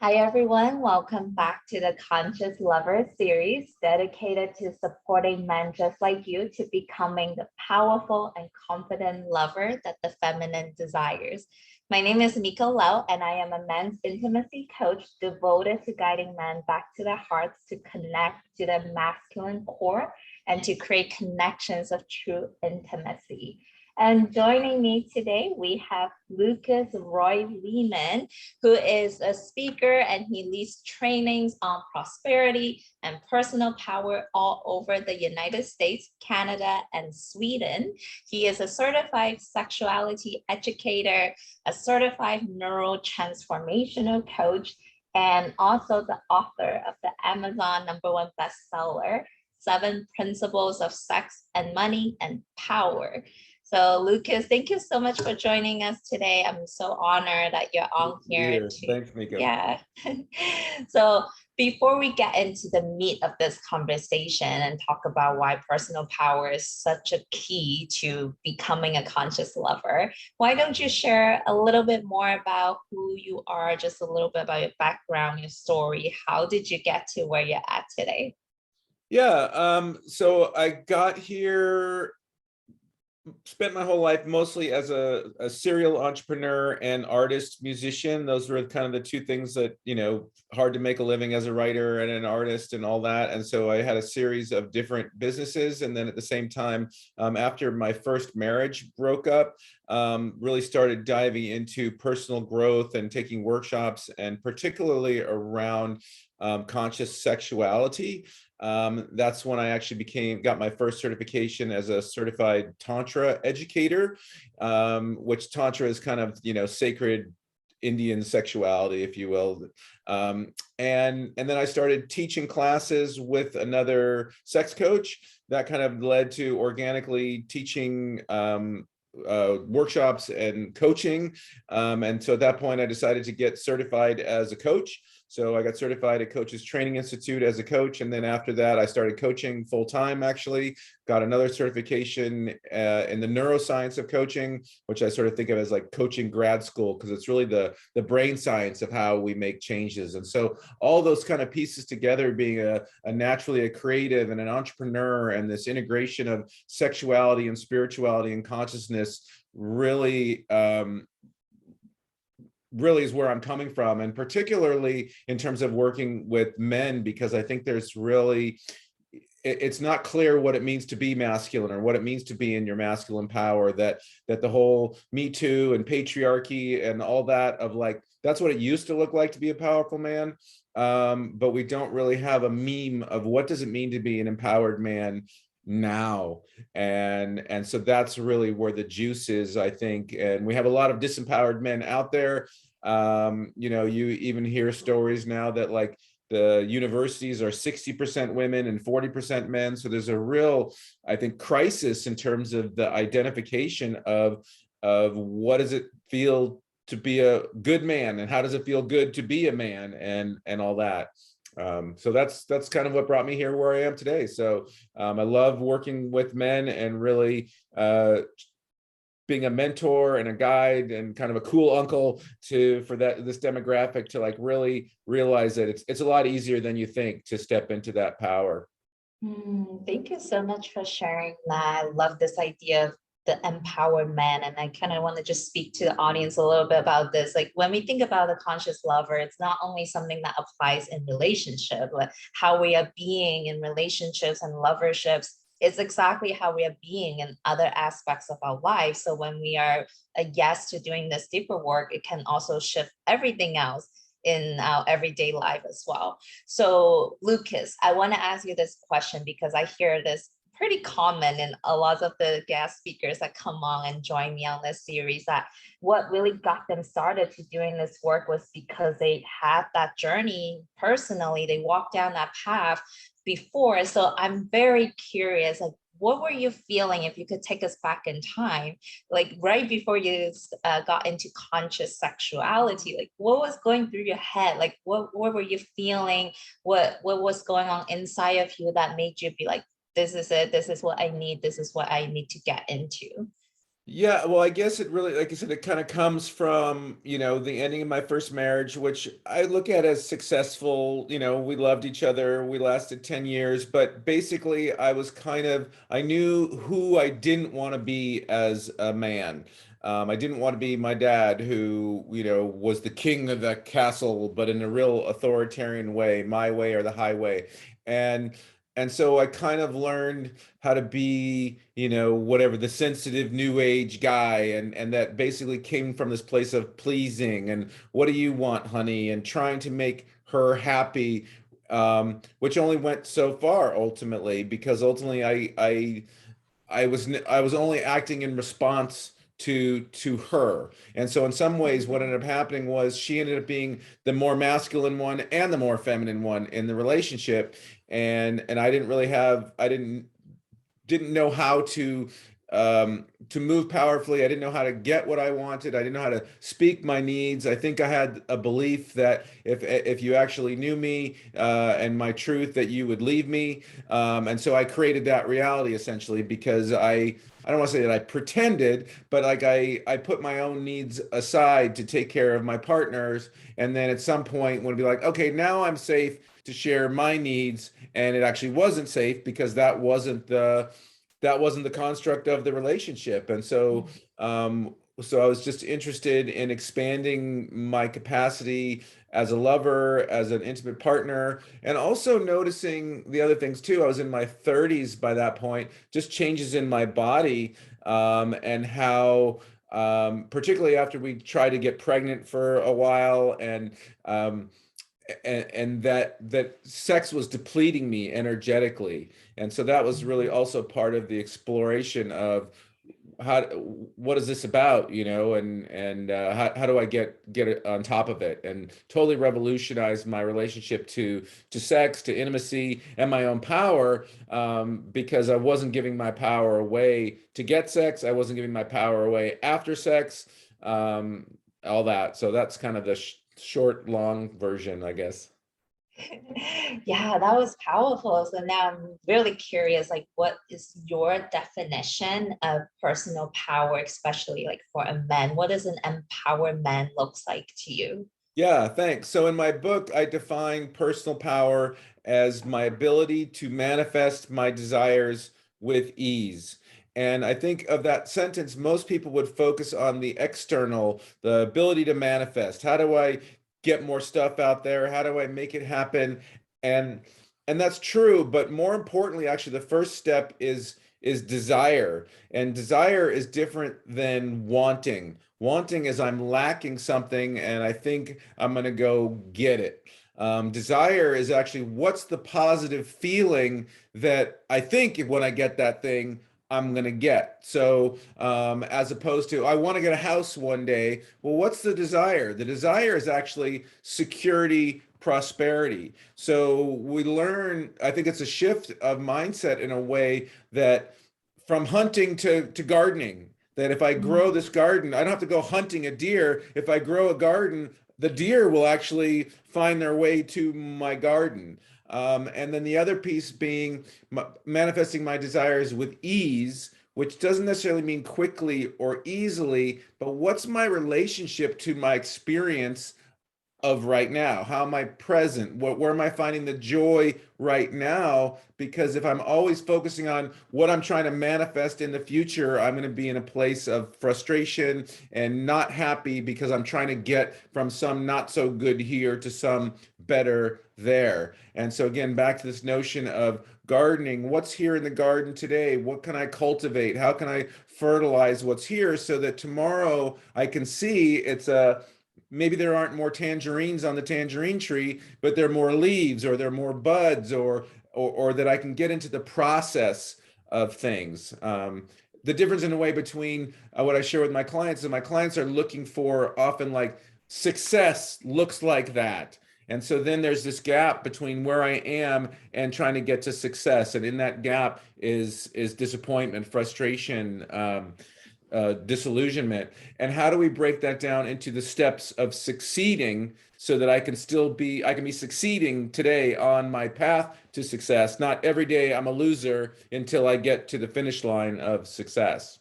Hi, everyone. Welcome back to the Conscious Lover series dedicated to supporting men just like you to becoming the powerful and confident lover that the feminine desires. My name is Miko Lau, and I am a men's intimacy coach devoted to guiding men back to their hearts to connect to their masculine core and to create connections of true intimacy. And joining me today, we have Lucas Roy Lehman, who is a speaker and he leads trainings on prosperity and personal power all over the United States, Canada, and Sweden. He is a certified sexuality educator, a certified neurotransformational coach, and also the author of the Amazon #1 bestseller, 7 Principles of Sex and Money and Power. So Lucas, thank you so much for joining us today. I'm so honored that you're on here. Thanks, Miko. Yeah. So before we get into the meat of this conversation and talk about why personal power is such a key to becoming a conscious lover, why don't you share a little bit more about who you are, just a little bit about your background, your story. How did you get to where you're at today? Yeah, so I got here, spent my whole life mostly as a serial entrepreneur and artist musician. Those were kind of the two things that, hard to make a living as a writer and an artist and all that. And so I had a series of different businesses. And then at the same time, after my first marriage broke up, really started diving into personal growth and taking workshops, and particularly around conscious sexuality. That's when I actually got my first certification as a certified Tantra educator, which Tantra is kind of, sacred Indian sexuality, if you will. And then I started teaching classes with another sex coach. That kind of led to organically teaching workshops and coaching. And so at that point, I decided to get certified as a coach. So I got certified at Coaches Training Institute as a coach. And then after that, I started coaching full time, actually. Got another certification in the neuroscience of coaching, which I sort of think of as like coaching grad school, because it's really the brain science of how we make changes. And so all those kind of pieces together, being a naturally a creative and an entrepreneur, and this integration of sexuality and spirituality and consciousness really really is where I'm coming from, and particularly in terms of working with men, because I think there's really, it's not clear what it means to be masculine or what it means to be in your masculine power, that the whole Me Too and patriarchy and all that of like, that's what it used to look like to be a powerful man. But we don't really have a meme of what does it mean to be an empowered man now. And so that's really where the juice is, I think. And we have a lot of disempowered men out there. You even hear stories now that like the universities are 60% women and 40% men. So there's a real, I think, crisis in terms of the identification of what does it feel to be a good man, and how does it feel good to be a man, and all that. So that's kind of what brought me here where I am today. So I love working with men and really being a mentor and a guide and kind of a cool uncle for this demographic to like really realize that it's a lot easier than you think to step into that power. Thank you so much for sharing that. I love this idea of the empowered man. And I kind of want to just speak to the audience a little bit about this. Like when we think about the conscious lover, it's not only something that applies in relationship, like how we are being in relationships and loverships. It's exactly how we are being in other aspects of our life. So when we are a yes to doing this deeper work, it can also shift everything else in our everyday life as well. So Lucas, I want to ask you this question because I hear this pretty common in a lot of the guest speakers that come on and join me on this series, that what really got them started to doing this work was because they had that journey personally. They walked down that path before. So I'm very curious, like, what were you feeling, if you could take us back in time, like right before you got into conscious sexuality? Like what was going through your head? Like what were you feeling? What was going on inside of you that made you be like, this is it, this is what I need to get into? Yeah, well, I guess it really, like I said, it kind of comes from, the ending of my first marriage, which I look at as successful. We loved each other. We lasted 10 years, but basically I knew who I didn't want to be as a man. I didn't want to be my dad, who, was the king of the castle, but in a real authoritarian way, my way or the highway. And and so I kind of learned how to be, whatever, the sensitive new age guy. And that basically came from this place of pleasing and what do you want, honey? And trying to make her happy, which only went so far ultimately, because ultimately I was only acting in response to her. And so in some ways what ended up happening was she ended up being the more masculine one and the more feminine one in the relationship. And I didn't know how to move powerfully. I didn't know how to get what I wanted. I didn't know how to speak my needs. I think I had a belief that if you actually knew me and my truth, that you would leave me. And so I created that reality essentially because I don't want to say that I pretended, but like I put my own needs aside to take care of my partners. And then at some point, would be like, okay, now I'm safe to share my needs. And it actually wasn't safe because that wasn't the construct of the relationship. And so I was just interested in expanding my capacity as a lover, as an intimate partner, and also noticing the other things too. I was in my 30s by that point, just changes in my body, and how, particularly after we tried to get pregnant for a while, um, and that sex was depleting me energetically. And so that was really also part of the exploration of how what is this about, and how do I get it on top of it, and totally revolutionize my relationship to sex, to intimacy, and my own power, because I wasn't giving my power away to get sex. I wasn't giving my power away after sex, um, all that. So that's kind of the short, long version, I guess. Yeah, that was powerful. So now I'm really curious, like, what is your definition of personal power, especially like for a man? What does an empowered man looks like to you? Yeah, thanks. So in my book, I define personal power as my ability to manifest my desires with ease. And I think of that sentence, most people would focus on the external, the ability to manifest. How do I get more stuff out there? How do I make it happen? And and that's true, but more importantly, actually, the first step is desire. And desire is different than wanting. Wanting is I'm lacking something and I think I'm going to go get it. Desire is actually what's the positive feeling that I think when I get that thing, I'm going to get. So, as opposed to, I want to get a house one day. Well, what's the desire? The desire is actually security, prosperity. So we learn, I think it's a shift of mindset in a way that from hunting to gardening, that if I grow this garden, I don't have to go hunting a deer. If I grow a garden, the deer will actually find their way to my garden. And then the other piece being manifesting my desires with ease, which doesn't necessarily mean quickly or easily, but what's my relationship to my experience of right now? How am I present? Where am I finding the joy right now? Because if I'm always focusing on what I'm trying to manifest in the future, I'm going to be in a place of frustration and not happy because I'm trying to get from some not so good here to some better there. And so, again, back to this notion of gardening. What's here in the garden today? What can I cultivate? How can I fertilize what's here so that tomorrow I can see it's a maybe there aren't more tangerines on the tangerine tree, but there are more leaves or there are more buds, or that I can get into the process of things. The difference in a way between what I share with my clients is my clients are looking for often like success looks like that. And so then there's this gap between where I am and trying to get to success. And in that gap is disappointment, frustration, disillusionment. And how do we break that down into the steps of succeeding so that I can be succeeding today on my path to success, not every day I'm a loser until I get to the finish line of success.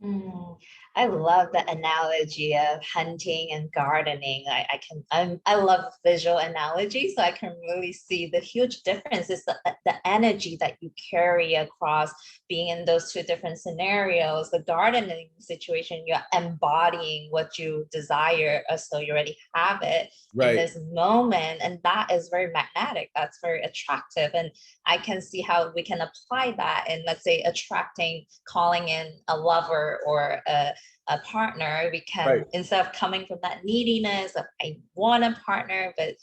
Mm, I love the analogy of hunting and gardening. I love visual analogy, so I can really see the huge difference is the energy that you carry across being in those two different scenarios. The gardening situation, you're embodying what you desire, so you already have it in Right. this moment, and that is very magnetic. That's very attractive, and I can see how we can apply that in, let's say, attracting, calling in a lover or a partner. We Right. can, instead of coming from that neediness of I want a partner, but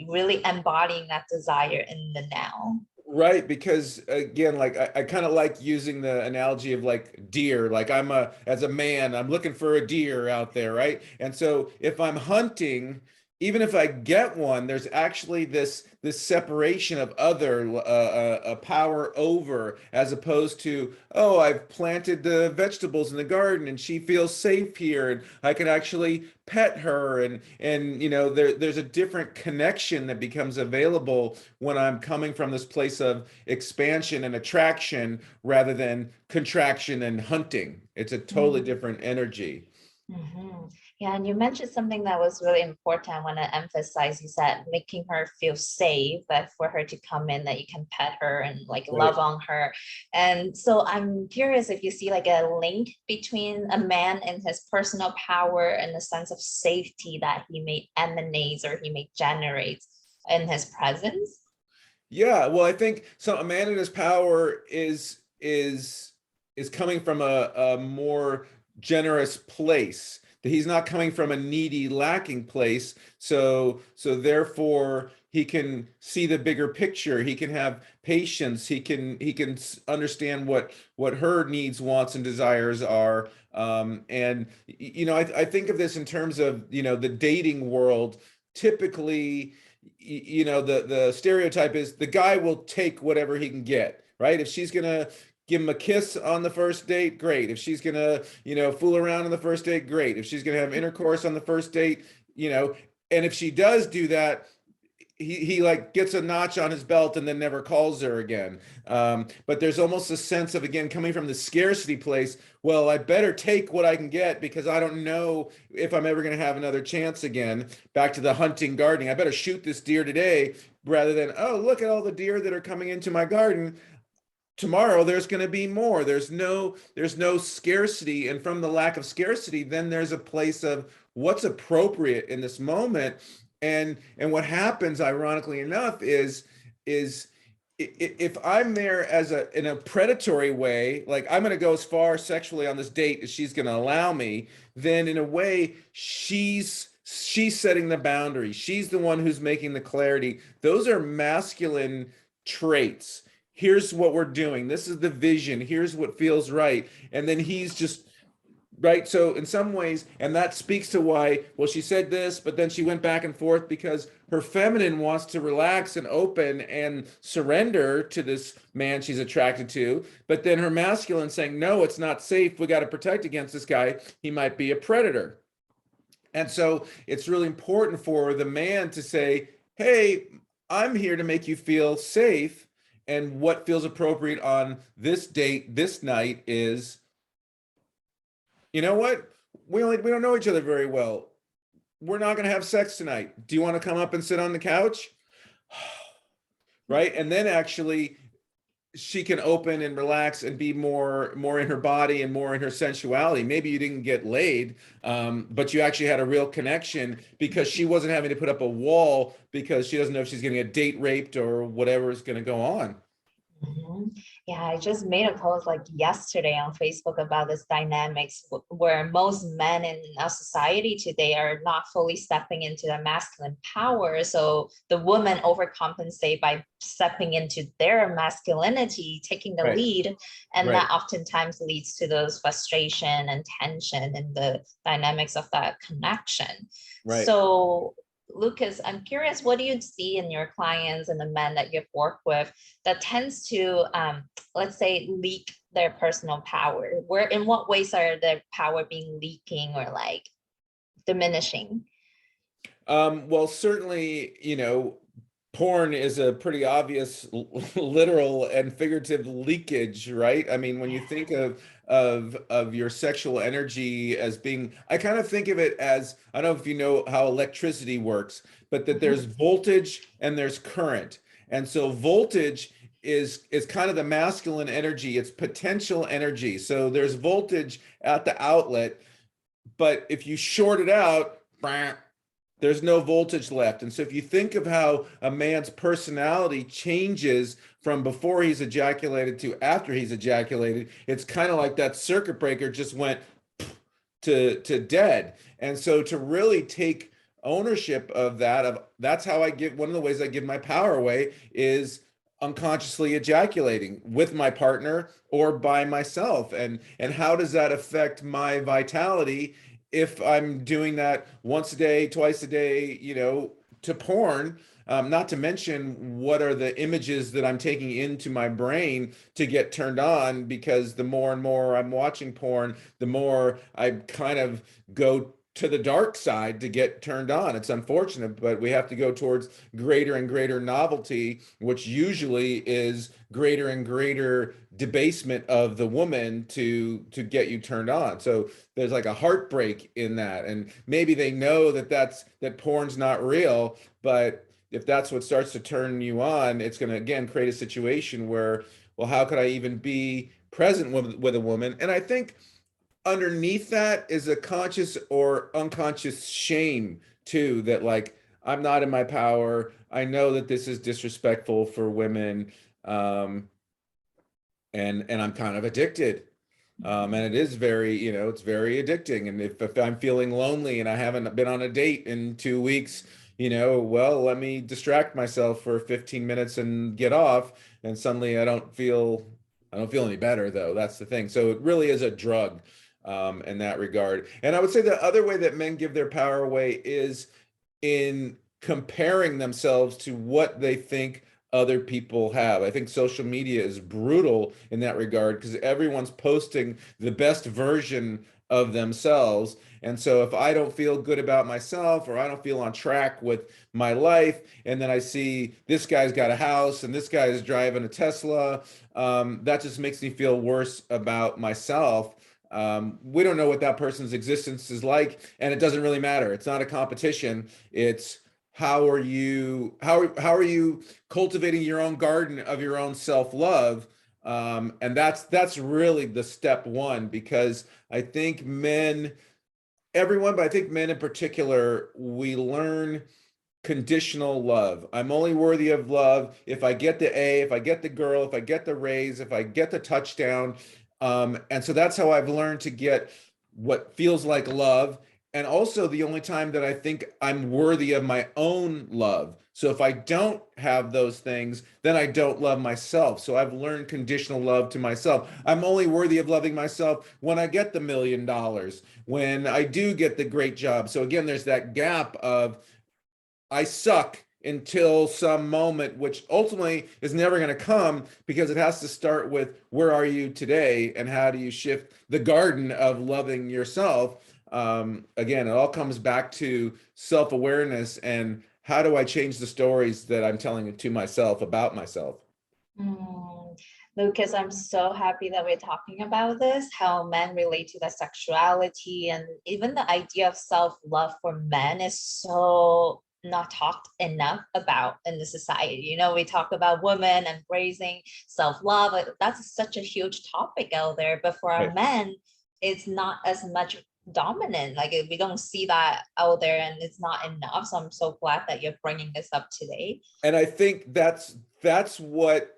really embodying that desire in the now. Right, because again, like I kind of like using the analogy of like deer. Like as a man, I'm looking for a deer out there, right? And so if I'm hunting, even if I get one, there's actually this separation of other a power over, as opposed to, oh, I've planted the vegetables in the garden and she feels safe here and I can actually pet her, and there's a different connection that becomes available when I'm coming from this place of expansion and attraction rather than contraction and hunting. It's a totally Mm. different energy. Mhm. Yeah, and you mentioned something that was really important. I want to emphasize. You said making her feel safe, but for her to come in, that you can pet her and like Right. love on her. And so I'm curious if you see like a link between a man and his personal power and the sense of safety that he may emanate or he may generate in his presence. Yeah, well, I think so. A man in his power is coming from a more generous place. That he's not coming from a needy, lacking place. So therefore, he can see the bigger picture. He can have patience. He can understand what her needs, wants, and desires are. And I think of this in terms of the dating world. Typically, the stereotype is the guy will take whatever he can get, right? If she's gonna give him a kiss on the first date, great. If she's gonna fool around on the first date, great. If she's gonna have intercourse on the first date, you know and if she does do that, he like gets a notch on his belt and then never calls her again. But there's almost a sense of, again, coming from the scarcity place. Well, I better take what I can get because I don't know if I'm ever going to have another chance again. Back to the hunting, gardening. I better shoot this deer today rather than, oh, look at all the deer that are coming into my garden. Tomorrow there's going to be more. There's no scarcity, and from the lack of scarcity, then there's a place of what's appropriate in this moment. And what happens, ironically enough, is if I'm there as in a predatory way, like I'm going to go as far sexually on this date as she's going to allow me, then in a way she's setting the boundary. She's the one who's making the clarity. Those are masculine traits. Here's what we're doing. This is the vision. Here's what feels right. And then he's just right. So in some ways, and that speaks to why, well, she said this, but then she went back and forth because her feminine wants to relax and open and surrender to this man she's attracted to. But then her masculine saying, no, it's not safe. We got to protect against this guy. He might be a predator. And so it's really important for the man to say, hey, I'm here to make you feel safe. And what feels appropriate on this date, this night is, you know what? We don't know each other very well. We're not going to have sex tonight. Do you want to come up and sit on the couch? Right? And then actually she can open and relax and be more in her body and more in her sensuality. Maybe you didn't get laid, but you actually had a real connection because she wasn't having to put up a wall because she doesn't know if she's going to get date raped or whatever is going to go on. Mhm. Yeah, I just made a post like yesterday on Facebook about this dynamics where most men in our society today are not fully stepping into their masculine power. So the women overcompensate by stepping into their masculinity, taking the Right, lead, and right, that oftentimes leads to those frustration and tension in the dynamics of that connection. right. So Lucas, I'm curious, what do you see in your clients and the men that you've worked with that tends to, let's say, leak their personal power? Where, in what ways are their power being leaking or like diminishing? Well, certainly, porn is a pretty obvious literal and figurative leakage, right? I mean, when you think of of your sexual energy as being, I kind of think of it as, I don't know if you know how electricity works, but that there's voltage and there's current. And so voltage is kind of the masculine energy, it's potential energy. So there's voltage at the outlet, but if you short it out, there's no voltage left. And so if you think of how a man's personality changes from before he's ejaculated to after he's ejaculated, it's kind of like that circuit breaker just went to dead. And so to really take ownership of that, of that's how I give, one of the ways I give my power away is unconsciously ejaculating with my partner or by myself. And how does that affect my vitality if I'm doing that once a day, twice a day, to porn? Not to mention what are the images that I'm taking into my brain to get turned on, because the more and more I'm watching porn, the more I kind of go to the dark side to get turned on. It's unfortunate, but we have to go towards greater and greater novelty, which usually is greater and greater debasement of the woman to get you turned on. So there's like a heartbreak in that. And maybe they know that porn's not real, but if that's what starts to turn you on, it's going to again create a situation where, well, how could I even be present with a woman? And I think underneath that is a conscious or unconscious shame too, that like, I'm not in my power. I know that this is disrespectful for women. And I'm kind of addicted. And it is very, it's very addicting. And if I'm feeling lonely and I haven't been on a date in 2 weeks, well, let me distract myself for 15 minutes and get off. And suddenly I don't feel any better though. That's the thing. So it really is a drug in that regard. And I would say the other way that men give their power away is in comparing themselves to what they think other people have. I think social media is brutal in that regard because everyone's posting the best version of themselves. And so if I don't feel good about myself, or I don't feel on track with my life, and then I see this guy's got a house and this guy is driving a Tesla, that just makes me feel worse about myself. We don't know what that person's existence is like, and it doesn't really matter. It's not a competition. It's how are you cultivating your own garden of your own self-love? And that's really the step one, because I think everyone, but I think men in particular, we learn conditional love. I'm only worthy of love if I get the A, if I get the girl, if I get the raise, if I get the touchdown. And so that's how I've learned to get what feels like love. And also the only time that I think I'm worthy of my own love. So if I don't have those things, then I don't love myself. So I've learned conditional love to myself. I'm only worthy of loving myself when I get the $1 million, when I do get the great job. So again, there's that gap of I suck until some moment, which ultimately is never going to come, because it has to start with where are you today and how do you shift the garden of loving yourself. Again, it all comes back to self-awareness and how do I change the stories that I'm telling to myself about myself. Lucas, I'm so happy that we're talking about this, how men relate to their sexuality, and even the idea of self-love for men is so not talked enough about in the society. We talk about women embracing self-love, that's such a huge topic out there, but for our Right. men, it's not as much dominant. Like we don't see that out there, and it's not enough. So I'm so glad that you're bringing this up today. And I think that's what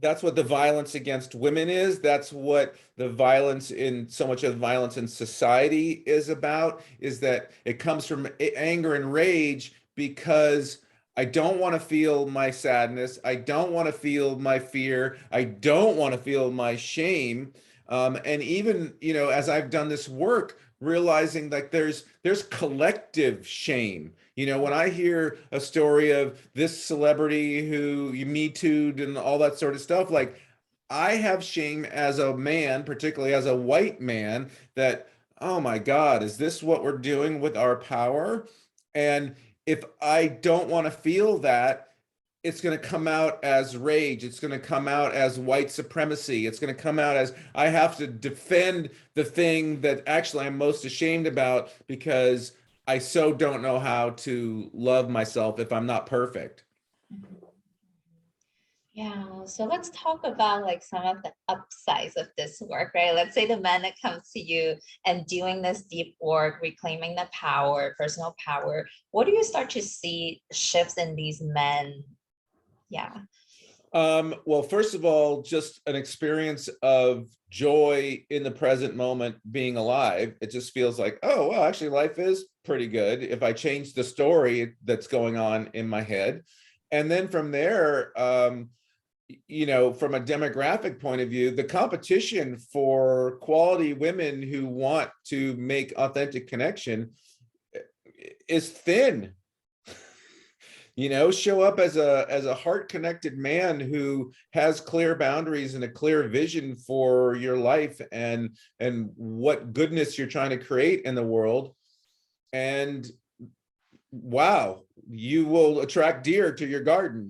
the violence against women is. That's what the violence in so much of the violence in society is about, is that it comes from anger and rage, because I don't want to feel my sadness. I don't want to feel my fear. I don't want to feel my shame. And even, as I've done this work, realizing that there's collective shame. When I hear a story of this celebrity who you Me Too'd and all that sort of stuff, like I have shame as a man, particularly as a white man, that, oh my God, is this what we're doing with our power? And if I don't want to feel that, it's going to come out as rage. It's going to come out as white supremacy. It's going to come out as I have to defend the thing that actually I'm most ashamed about because I so don't know how to love myself if I'm not perfect. Yeah, so let's talk about like some of the upsides of this work, right? Let's say the man that comes to you and doing this deep work, reclaiming the power, personal power. What do you start to see shifts in these men? Yeah. Well, first of all, just an experience of joy in the present moment, being alive. It just feels like, oh, well, actually, life is pretty good if I change the story that's going on in my head. And then from there, from a demographic point of view, the competition for quality women who want to make authentic connection is thin. Show up as a heart connected man who has clear boundaries and a clear vision for your life and what goodness you're trying to create in the world. And wow, you will attract deer to your garden.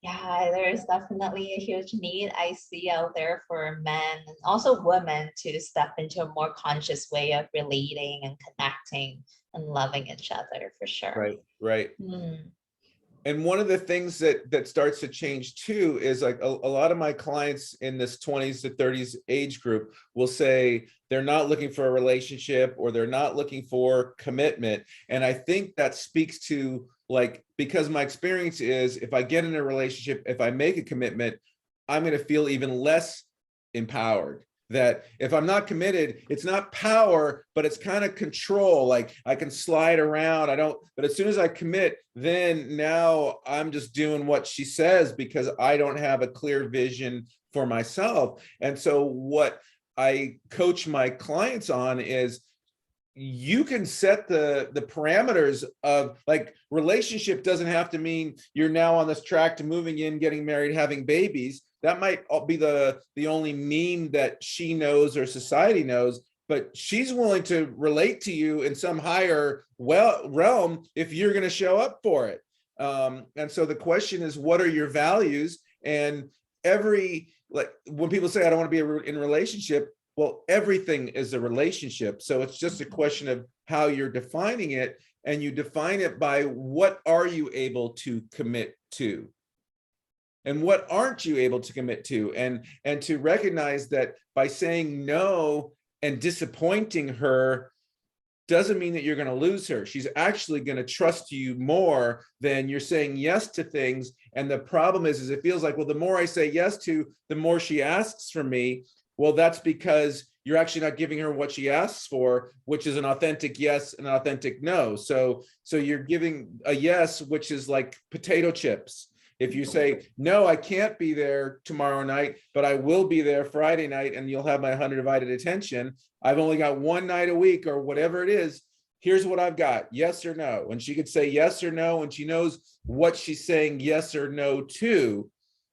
Yeah, there's definitely a huge need I see out there for men and also women to step into a more conscious way of relating and connecting and loving each other for sure. Right. Mm. And one of the things that starts to change too is like a lot of my clients in this 20s to 30s age group will say they're not looking for a relationship or they're not looking for commitment. And I think that speaks to like, because my experience is if I get in a relationship, if I make a commitment, I'm going to feel even less empowered. That if I'm not committed, it's not power, but it's kind of control. Like I can slide around. But as soon as I commit, then now I'm just doing what she says because I don't have a clear vision for myself. And so what I coach my clients on is you can set the parameters of like relationship doesn't have to mean you're now on this track to moving in, getting married, having babies. That might be the only meme that she knows or society knows, but she's willing to relate to you in some higher realm if you're going to show up for it. And so the question is, what are your values? And like when people say I don't want to be in a relationship, well, everything is a relationship. So it's just a question of how you're defining it. And you define it by what are you able to commit to? And what aren't you able to commit to? And to recognize that by saying no and disappointing her doesn't mean that you're going to lose her. She's actually going to trust you more than you're saying yes to things. And the problem is it feels like, well, the more I say yes to, the more she asks from me. Well, that's because you're actually not giving her what she asks for, which is an authentic yes and an authentic no. So you're giving a yes, which is like potato chips. If you say, no, I can't be there tomorrow night, but I will be there Friday night and you'll have my undivided attention. I've only got one night a week or whatever it is. Here's what I've got, yes or no. And she could say yes or no, and she knows what she's saying yes or no to.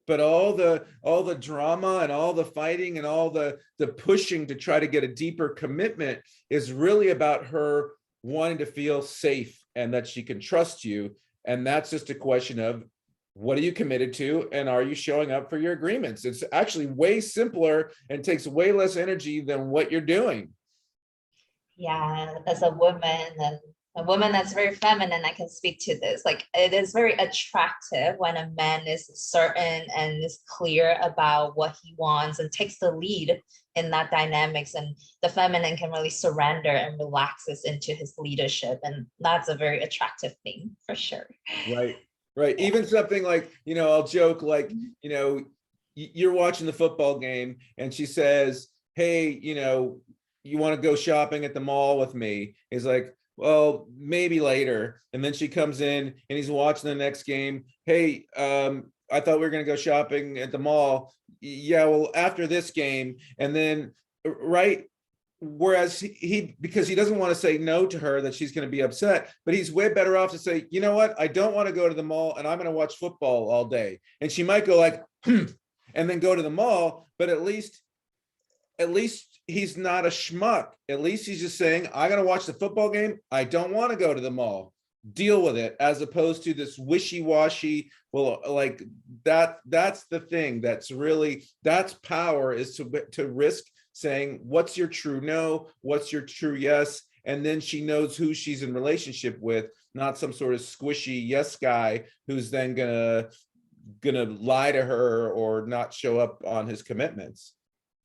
But all the drama and all the fighting and all the pushing to try to get a deeper commitment is really about her wanting to feel safe and that she can trust you. And that's just a question of what are you committed to and are you showing up for your agreements? It's actually way simpler and takes way less energy than what you're doing. Yeah, as a woman and a woman that's very feminine, I can speak to this. Like it is very attractive when a man is certain and is clear about what he wants and takes the lead in that dynamics, and the feminine can really surrender and relaxes into his leadership. And that's a very attractive thing for sure. Right. Right. Yeah. Even something like, I'll joke like, you're watching the football game and she says, hey, you want to go shopping at the mall with me? He's like, well, maybe later. And then she comes in and he's watching the next game. Hey, I thought we were going to go shopping at the mall. Yeah, well, after this game. And then, right. Whereas he because he doesn't want to say no to her that she's going to be upset, but he's way better off to say, you know what, I don't want to go to the mall and I'm going to watch football all day. And she might go like, and then go to the mall, but at least he's not a schmuck. At least he's just saying, I got to watch the football game. I don't want to go to the mall. deal with it, as opposed to this wishy-washy, well, like that's the thing that's really, that's power, is to risk saying, what's your true no, what's your true yes, and then she knows who she's in relationship with, not some sort of squishy yes guy who's then gonna lie to her or not show up on his commitments.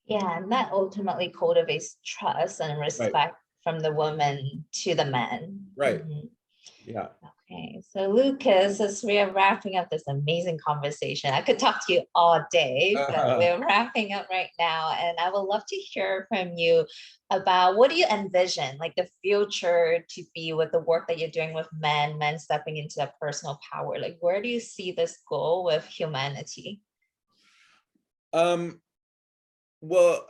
Yeah, and that ultimately cultivates trust and Right, respect from the woman to the man. right, Mhm. yeah. Okay, so Lucas, as we are wrapping up this amazing conversation, I could talk to you all day, but we're wrapping up right now, and I would love to hear from you about what do you envision, like the future to be with the work that you're doing with men stepping into their personal power. Like, where do you see this goal with humanity? um well,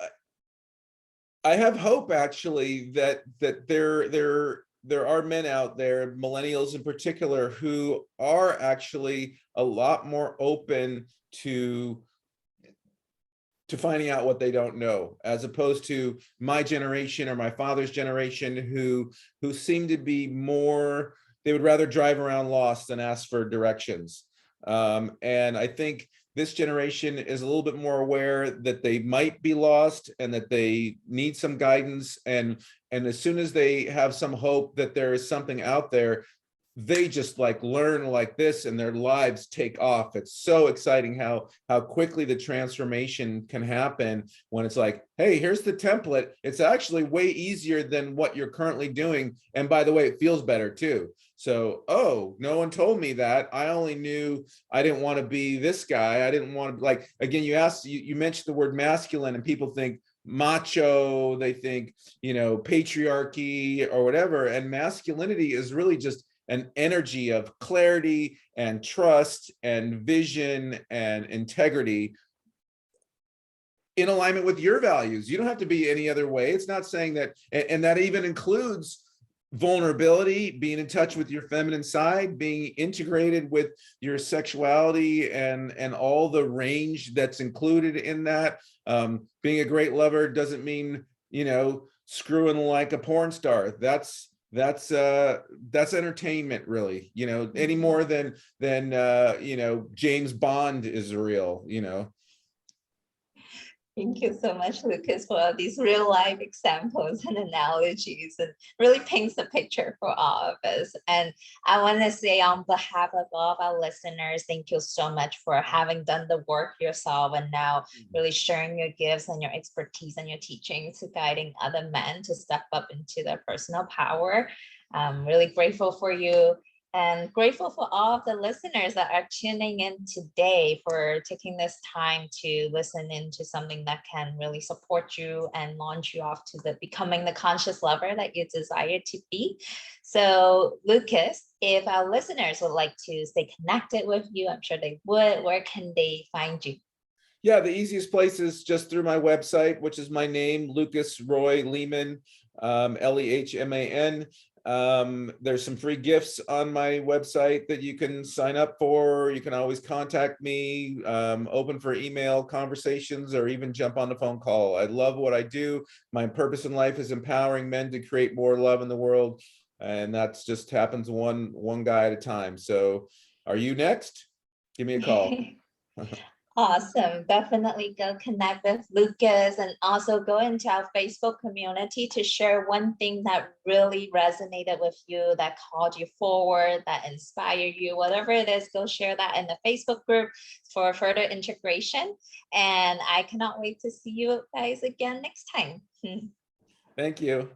I have hope, actually, that there are men out there, millennials in particular, who are actually a lot more open to finding out what they don't know, as opposed to my generation or my father's generation, who seem to be more, they would rather drive around lost than ask for directions. And I think this generation is a little bit more aware that they might be lost and that they need some guidance. And as soon as they have some hope that there is something out there, they just like learn like this and their lives take off. It's so exciting how quickly the transformation can happen when it's like, hey, here's the template. It's actually way easier than what you're currently doing. And by the way, it feels better too. So, oh, no one told me that. I only knew I didn't want to be this guy. I didn't want to, like, again, you mentioned the word masculine, and people think macho, they think, patriarchy or whatever. And masculinity is really just an energy of clarity and trust and vision and integrity in alignment with your values. You don't have to be any other way. It's not saying that, and that even includes vulnerability, being in touch with your feminine side, being integrated with your sexuality and all the range that's included in that. Being a great lover doesn't mean, screwing like a porn star. That's entertainment, really, any more than James Bond is real. Thank you so much, Lucas, for all these real life examples and analogies, and really paints a picture for all of us. And I want to say, on behalf of all of our listeners, thank you so much for having done the work yourself and now really sharing your gifts and your expertise and your teachings to guiding other men to step up into their personal power. I'm really grateful for you. And grateful for all of the listeners that are tuning in today, for taking this time to listen into something that can really support you and launch you off to becoming the conscious lover that you desire to be. So, Lucas, if our listeners would like to stay connected with you, I'm sure they would, where can they find you? Yeah, the easiest place is just through my website, which is my name, Lucas Roy Lehman, Lehman. There's some free gifts on my website that you can sign up for. You can always contact me, open for email conversations, or even jump on the phone call. I love what I do. My purpose in life is empowering men to create more love in the world. And that's just happens one guy at a time. So are you next? Give me a call. Awesome. Definitely go connect with Lucas, and also go into our Facebook community to share one thing that really resonated with you, that called you forward, that inspired you, whatever it is. Go share that in the Facebook group for further integration. And I cannot wait to see you guys again next time. Thank you.